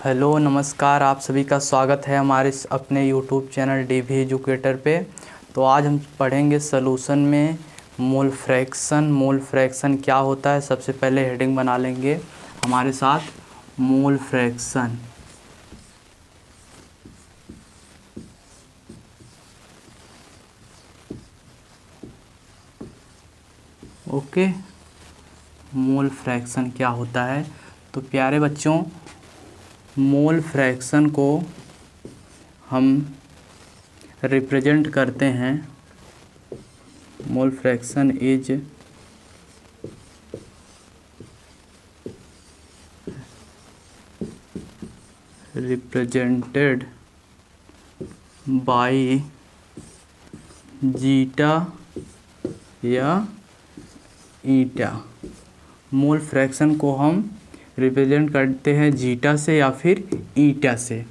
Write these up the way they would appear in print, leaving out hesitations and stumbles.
Hello नमस्कार, आप सभी का स्वागत है हमारे अपने यूट्यूब चैनल DV एजुकेटर पे। तो आज हम पढ़ेंगे सॉल्यूशन में मोल फ्रैक्शन। मोल फ्रैक्शन क्या होता है, सबसे पहले हेडिंग बना लेंगे हमारे साथ, mole fraction. Okay, mole fraction क्या होता है। तो प्यारे बच्चों, मोल फ्रैक्शन को हम रिप्रेजेंट करते हैं, mole fraction is represented by zeta या ईटा। मोल फ्रैक्शन को हम रिप्रेजेंट करते हैं जीटा से या फिर ईटा से।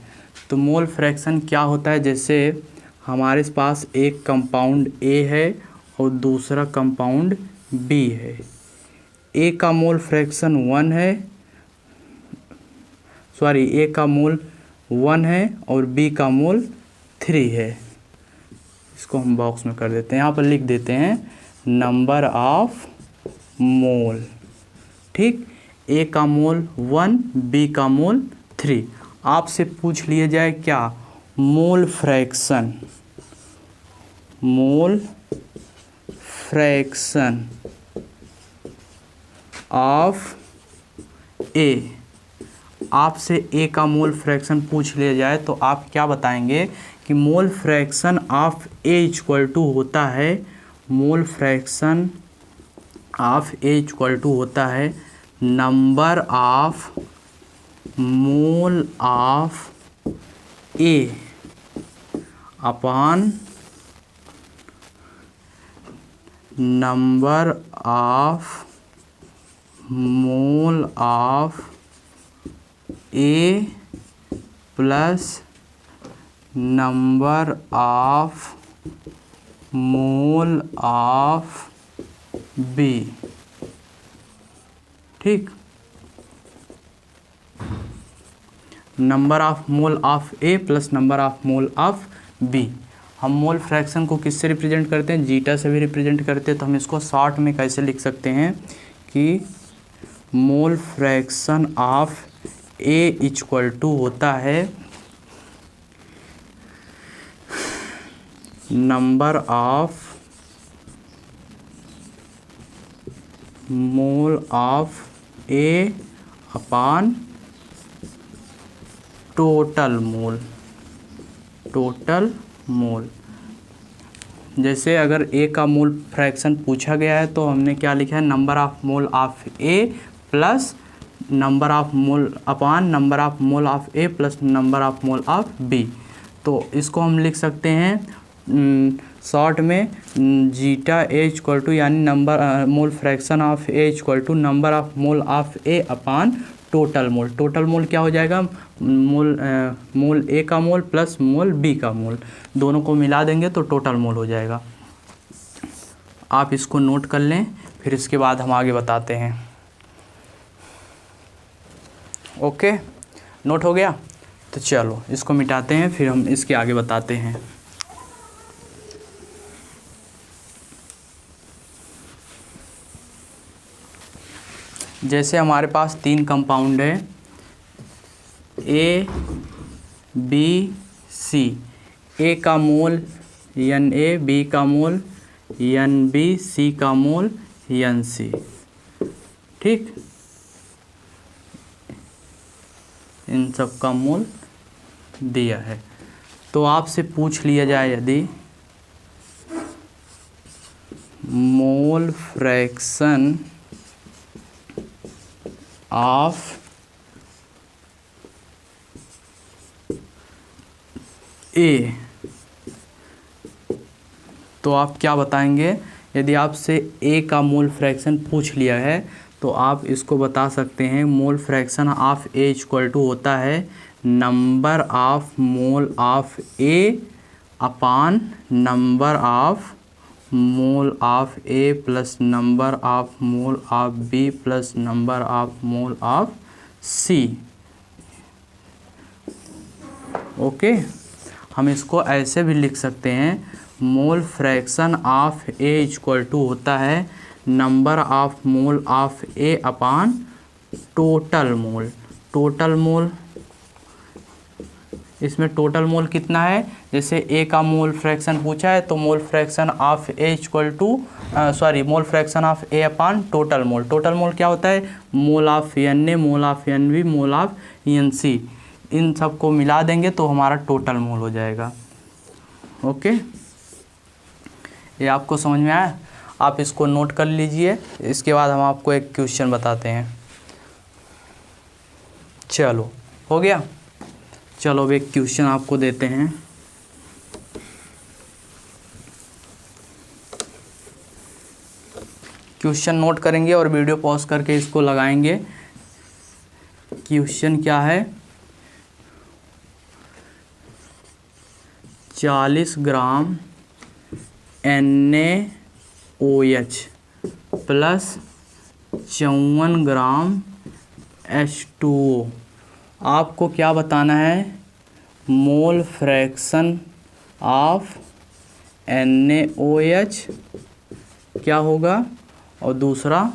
तो मोल फ्रैक्शन क्या होता है, जैसे हमारे पास एक कंपाउंड ए है और दूसरा कंपाउंड बी है। ए का मोल फ्रैक्शन 1 है, ए का मोल 1 है और बी का मोल 3 है। इसको हम बॉक्स में कर देते हैं, यहाँ पर लिख देते हैं नंबर ऑफ मोल। ठीक, ए का मोल 1, बी का मोल 3। आपसे पूछ लिया जाए क्या, mole fraction, mole fraction of A. आपसे ए का मोल फ्रैक्शन पूछ लिया जाए तो आप क्या बताएंगे कि mole fraction of A equal to होता है, mole fraction of A equal to होता है number of mole of A upon number of mole of A plus number of mole of B. ठीक, number of mole of A plus number of mole of B. हम mole fraction को किससे represent करते हैं, zeta से भी represent करते हैं। तो हम इसको शॉर्ट में कैसे लिख सकते हैं कि mole fraction of A equal to होता है number of mole of A upon total mole. Total mole, जैसे अगर ए का मोल फ्रैक्शन पूछा गया है तो हमने क्या लिखा है, number of mole of A plus number of mole upon number of mole of A plus number of mole of B. तो इसको हम लिख सकते हैं शॉर्ट में जीटा ए इक्वल टू, यानी number mole fraction of A equal to number of mole of A upon total mole. Total mole क्या हो जाएगा, मोल ए का मोल प्लस मोल बी का मोल, दोनों को मिला देंगे तो टोटल मोल हो जाएगा। आप इसको नोट कर लें, फिर इसके बाद हम आगे बताते हैं। ओके, नोट हो गया। तो चलो इसको मिटाते हैं, फिर हम इसके आगे बताते हैं। जैसे हमारे पास 3 कंपाउंड है, ए बी सी। ए का मोल Na, बी का मोल Nb, सी का मोल Nc। ठीक, इन सब का मोल दिया है। तो आपसे पूछ लिया जाए यदि मोल फ्रैक्शन ऑफ ए, तो आप क्या बताएंगे। यदि आपसे ए का मोल फ्रैक्शन पूछ लिया है तो आप इसको बता सकते हैं, mole fraction of A equal to होता है number of mole of A upon number of mole of A plus number of mole of B plus number of mole of C. Okay, हम इसको ऐसे भी लिख सकते हैं, mole fraction of A equal to होता है number of mole of A upon total mole. Total mole, इसमें टोटल मोल कितना है, जैसे ए का मोल फ्रैक्शन पूछा है तो mole fraction of A equal to mole fraction of A upon total mole. Total mole क्या होता है, mole of N A, mole of N B, mole of N C, इन सबको मिला देंगे तो हमारा टोटल मोल हो जाएगा। ओके, ये आपको समझ में आया, आप इसको नोट कर लीजिए। इसके बाद हम आपको एक क्वेश्चन बताते हैं। चलो हो गया, चलो अब एक क्वेश्चन आपको देते हैं। क्वेश्चन नोट करेंगे और वीडियो पॉज करके इसको लगाएंगे। क्वेश्चन क्या है, 40 ग्राम NaOH प्लस 54 ग्राम H2O। आपको क्या बताना है, मोल फ्रैक्शन ऑफ NaOH क्या होगा, और दूसरा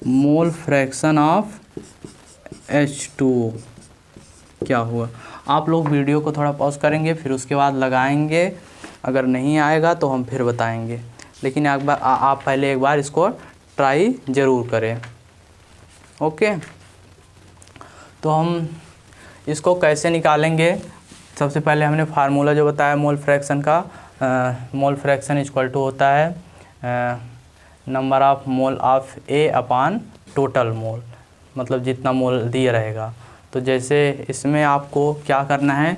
मोल फ्रैक्शन ऑफ H2O क्या हुआ। आप लोग वीडियो को थोड़ा पॉज करेंगे, फिर उसके बाद लगाएंगे। अगर नहीं आएगा तो हम फिर बताएंगे, लेकिन एक बार आप पहले एक बार इसको ट्राई ज़रूर करें। ओके, तो हम इसको कैसे निकालेंगे, सबसे पहले हमने फार्मूला जो बताया मोल फ्रैक्शन का, मोल फ्रैक्शन इक्वल टू होता है number of mole of A upon total मोल, मतलब जितना मोल दिया रहेगा। तो जैसे इसमें आपको क्या करना है,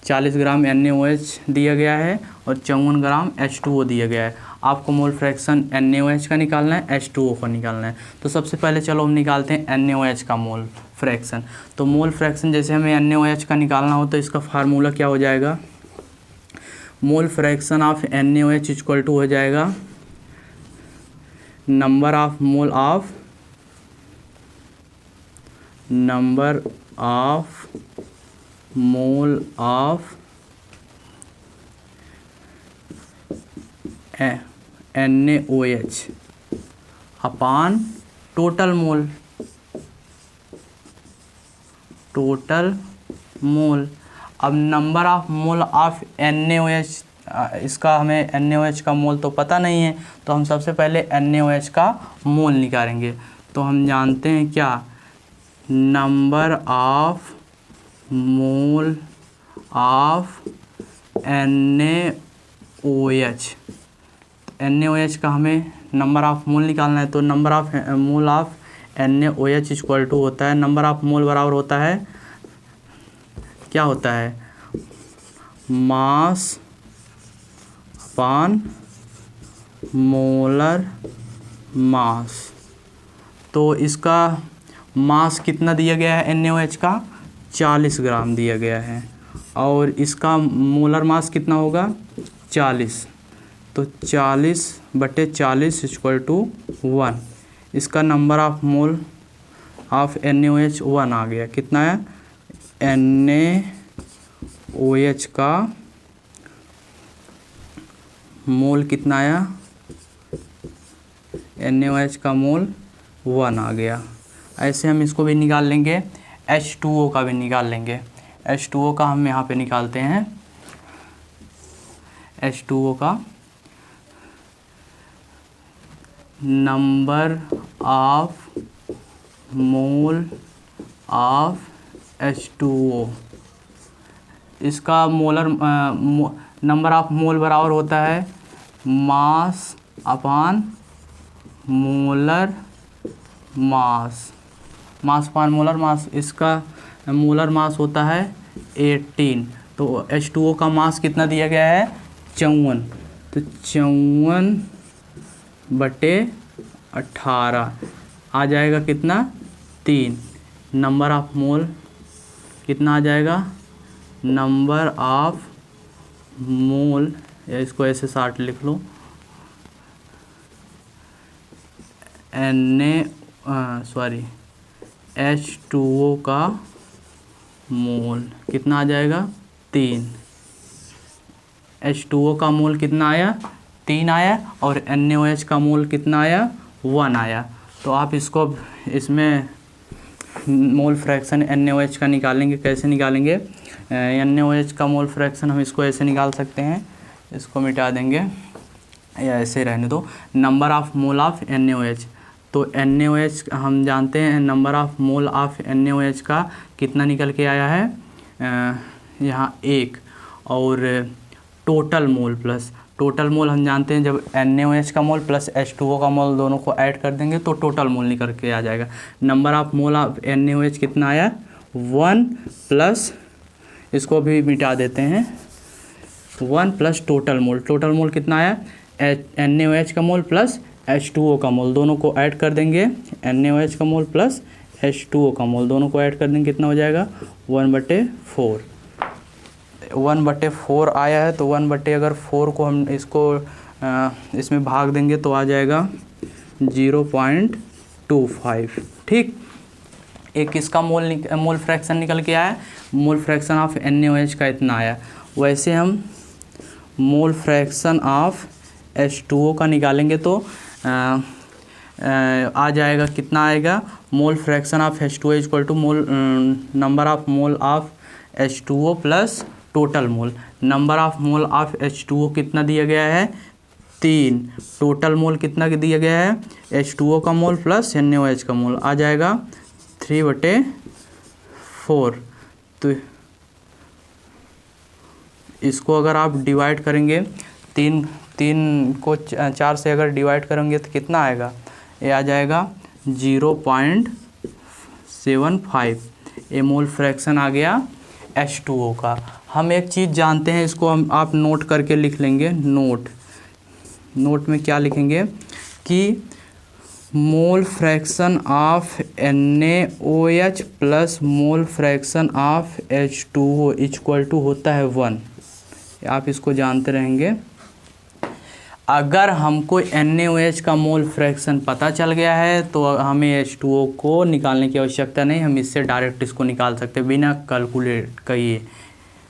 40 ग्राम NaOH दिया गया है और 54 ग्राम H2O दिया गया है। आपको मोल फ्रैक्शन NaOH का निकालना है, H2O का निकालना है। तो सबसे पहले चलो हम निकालते हैं NaOH का मोल फ्रैक्शन। तो मोल फ्रैक्शन जैसे हमें NaOH का निकालना हो तो इसका फार्मूला क्या हो जाएगा, mole fraction of NaOH equal to हो जाएगा number of mole of NaOH upon total mole. अब number of mole of NaOH, इसका हमें NaOH का मोल तो पता नहीं है, तो हम सबसे पहले NaOH का मोल निकालेंगे। तो हम जानते हैं क्या, number of mole of NaOH का हमें नंबर ऑफ मोल निकालना है। तो number of mole of NaOH equal to होता है, नंबर ऑफ मोल बराबर होता है, क्या होता है, मास अपान मोलर मास। तो इसका मास कितना दिया गया है NaOH का, 40 ग्राम दिया गया है, और इसका मोलर मास कितना होगा, 40। तो 40/40 इक्वल टू 1। इसका number of mole of NaOH 1 आ गया। कितना है, NaOH का मोल कितना आया, NaOH का मोल 1 आ गया। ऐसे हम इसको भी निकाल लेंगे, H2O का भी निकाल लेंगे। H2O का हम यहाँ पे निकालते हैं, H2O का number of mole of H2O, इसका मोलर नंबर ऑफ मोल बराबर होता है मास अपान मोलर मास। मास अपान मोलर मास, इसका मोलर मास होता है 18। तो H2O का मास कितना दिया गया है, 54। तो 54/18 आ जाएगा कितना, 3। नंबर ऑफ मोल कितना आ जाएगा, नंबर ऑफ मोल, या इसको ऐसे 60 लिख लो, H2O का मोल कितना आ जाएगा 3। H2O का मोल कितना आया 3 आया और NaOH का मोल कितना आया 1 आया। तो आप इसको इसमें मोल फ्रैक्शन NaOH का निकालेंगे, कैसे निकालेंगे? NaOH का मोल फ्रैक्शन हम इसको ऐसे निकाल सकते हैं, इसको मिटा देंगे या ऐसे रहने दो। Number of mole of NaOH, तो NaOH हम जानते हैं number of mole of NaOH का कितना निकल के आया है यहाँ 1, और टोटल मोल प्लस टोटल मोल हम जानते हैं जब NaOH का मोल प्लस H2O का मोल दोनों को ऐड कर देंगे तो टोटल मोल निकल के आ जाएगा। Number of mole of NaOH कितना आया 1 प्लस, इसको भी मिटा देते हैं, 1 प्लस टोटल मोल कितना आया NaOH का मोल प्लस H2O का मोल दोनों को ऐड कर देंगे, NaOH का मोल प्लस H2O का मोल दोनों को ऐड कर देंगे, कितना हो जाएगा 1/4। 1/4 आया है तो 1/4 को हम इसको इसमें भाग देंगे तो आ जाएगा 0.25। ठीक, एक इसका मोल फ्रैक्शन निकल के आया, मोल फ्रैक्शन ऑफ NaOH का इतना आया। वैसे हम मोल फ्रैक्शन ऑफ H2O का निकालेंगे तो आ जाएगा, कितना आएगा? Mole fraction of H2O equal to mole number of mole of H2O plus total mole. Number of mole of H2O कितना दिया गया है 3, टोटल मोल कितना दिया गया है H2O का मोल प्लस NaOH का मोल आ जाएगा 3/4। तो इसको अगर आप डिवाइड करेंगे, 3 को 4 से अगर डिवाइड करेंगे तो कितना आएगा? ये आ जाएगा 0.75। ये मोल फ्रैक्शन आ गया H2O का। हम एक चीज़ जानते हैं, इसको आप नोट करके लिख लेंगे। नोट में क्या लिखेंगे कि mole fraction of NaOH plus mole fraction of H2O equal to होता है 1। आप इसको जानते रहेंगे। अगर हमको NaOH का मोल फ्रैक्शन पता चल गया है तो हमें H2O को निकालने की आवश्यकता नहीं, हम इससे डायरेक्ट इसको निकाल सकते हैं बिना कैलकुलेट किए।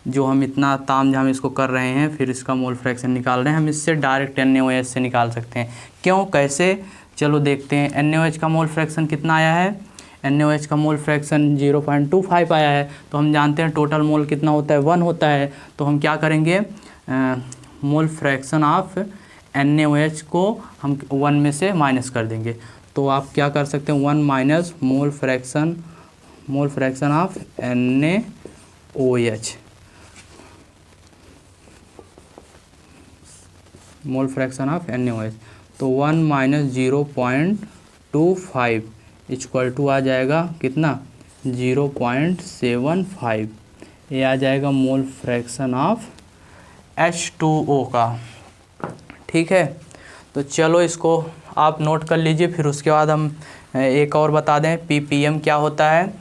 जो हम इतना तामझाम इसको कर रहे हैं, फिर इसका मोल फ्रैक्शन निकाल रहे हैं, हम इससे डायरेक्ट NaOH से निकाल सकते हैं। क्यों, कैसे? चलो देखते हैं। NaOH का मोल फ्रैक्शन कितना आया है? NaOH का मोल फ्रैक्शन 0.25 आया है। तो हम जानते हैं टोटल मोल कितना होता है 1 होता है। तो हम क्या करेंगे, मोल फ्रैक्शन ऑफ NaOH को हम 1 में से माइनस कर देंगे। तो आप क्या कर सकते हैं, 1 minus mole fraction of NaOH, mole fraction of NaOH। तो 1 माइनस 0.25 इक्वल टू आ जाएगा कितना 0.75। ये आ जाएगा मोल फ्रैक्शन ऑफ H2O का। ठीक है, तो चलो इसको आप नोट कर लीजिए, फिर उसके बाद हम एक और बता दें ppm क्या होता है।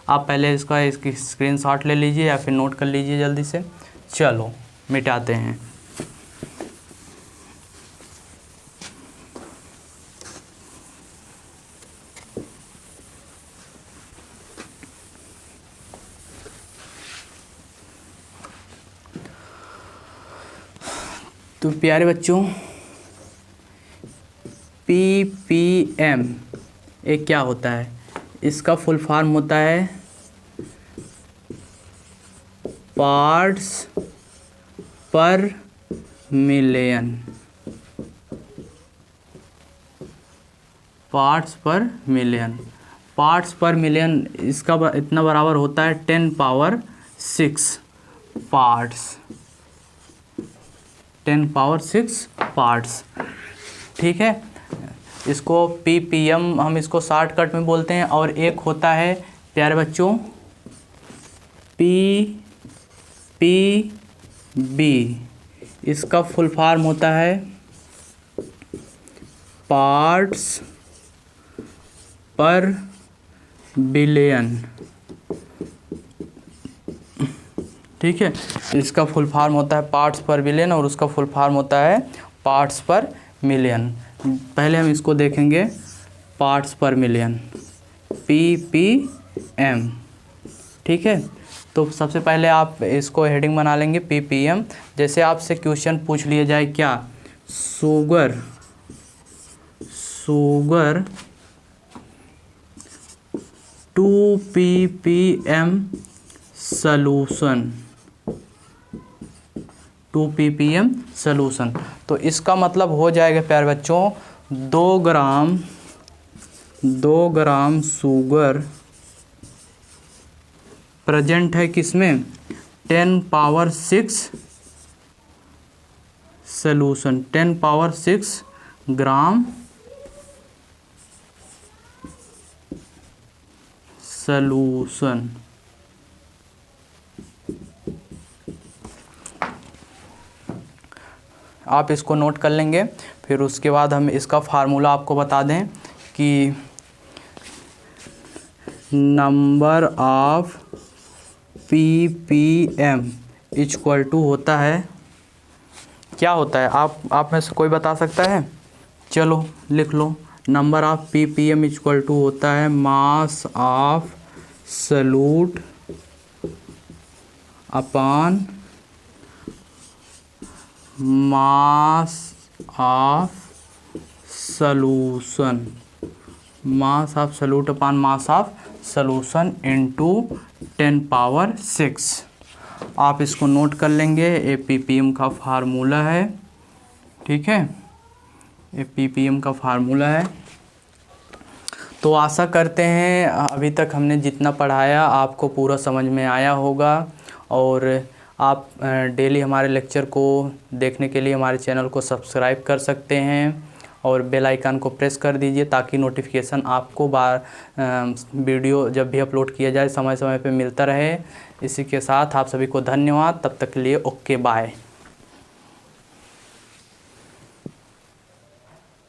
आप पहले इसकी स्क्रीनशॉट ले लीजिए या फिर नोट कर लीजिए जल्दी से। चलो मिटाते हैं। तो प्यारे बच्चों, ppm एक क्या होता है? इसका फुल फॉर्म होता है पार्ट्स पर मिलियन। पार्ट्स पर मिलियन इसका इतना बराबर होता है 10⁻⁶ पार्ट्स, 10⁻⁶ पार्ट्स। ठीक है, इसको ppm हम इसको शॉर्टकट में बोलते हैं। और एक होता है प्यारे बच्चों ppb, इसका फुल फॉर्म होता है पार्ट्स पर बिलियन। ठीक है, इसका फुल फॉर्म होता है पार्ट्स पर बिलियन और उसका फुल फॉर्म होता है पार्ट्स पर मिलियन। पहले हम इसको देखेंगे पार्ट्स पर मिलियन ppm। ठीक है, तो सबसे पहले आप इसको हेडिंग बना लेंगे ppm। जैसे आपसे क्वेश्चन पूछ लिया जाए क्या, sugar 2 ppm solution, 2 ppm solution, तो इसका मतलब हो जाएगा प्यारे बच्चों 2 ग्राम शुगर प्रेजेंट है किसमें, 10 पावर 6 सॉल्यूशन, 10 पावर 6 ग्राम सॉल्यूशन। आप इसको नोट कर लेंगे। फिर उसके बाद हम इसका फार्मूला आपको बता दें कि number of ppm equal to होता है, क्या होता है, आप में से कोई बता सकता है? चलो लिख लो, number of ppm equal to होता है mass of solute upon mass of solution, mass of solute upon mass of solution into 10 power 6। आप इसको नोट कर लेंगे, ये ppm का फार्मूला है। ठीक है, ये ppm का फार्मूला है। तो आशा करते हैं अभी तक हमने जितना पढ़ाया आपको पूरा समझ में आया होगा, और आप डेली हमारे लेक्चर को देखने के लिए हमारे चैनल को सब्सक्राइब कर सकते हैं और बेल आइकन को प्रेस कर दीजिए ताकि नोटिफिकेशन आपको वीडियो जब भी अपलोड किया जाए समय समय पे मिलता रहे। इसी के साथ आप सभी को धन्यवाद, तब तक के लिए ओके बाय।